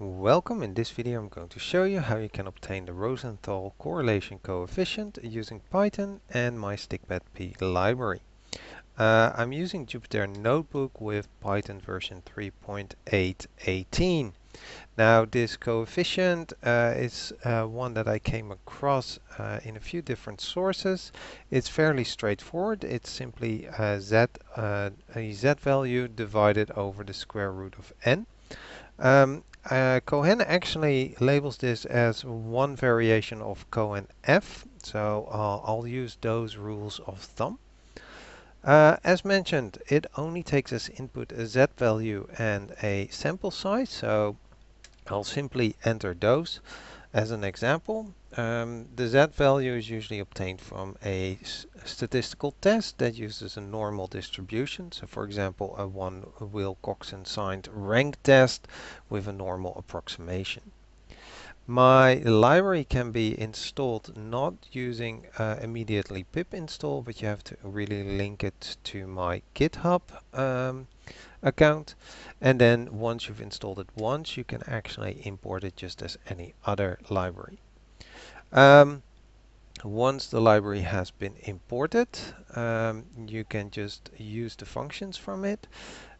Welcome. In this video I'm going to show you how you can obtain the Rosenthal Correlation Coefficient using Python and my stikpetP library. I'm using Jupyter Notebook with Python version 3.818. Now this coefficient is one that I came across in a few different sources. It's fairly straightforward. It's simply a z value divided over the square root of n. Cohen actually labels this as one variation of Cohen F, so I'll use those rules of thumb. As mentioned, it only takes as input a z value and a sample size, so I'll simply enter those. As an example, the z value is usually obtained from a statistical test that uses a normal distribution. So for example, a Wilcoxon signed rank test with a normal approximation. My library can be installed not using immediately pip install, but you have to really link it to my GitHub account. And then once you've installed it once, you can actually import it just as any other library. Once the library has been imported, you can just use the functions from it.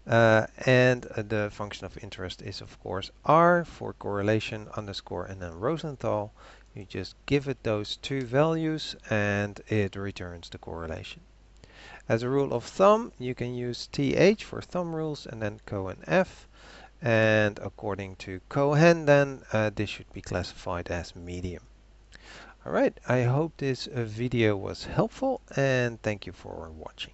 And the function of interest is of course R for correlation underscore and then Rosenthal. You just give it those two values and it returns the correlation. As a rule of thumb, you can use TH for thumb rules and then Cohen F. And according to Cohen, then this should be classified as medium. Alright, I hope this video was helpful and thank you for watching.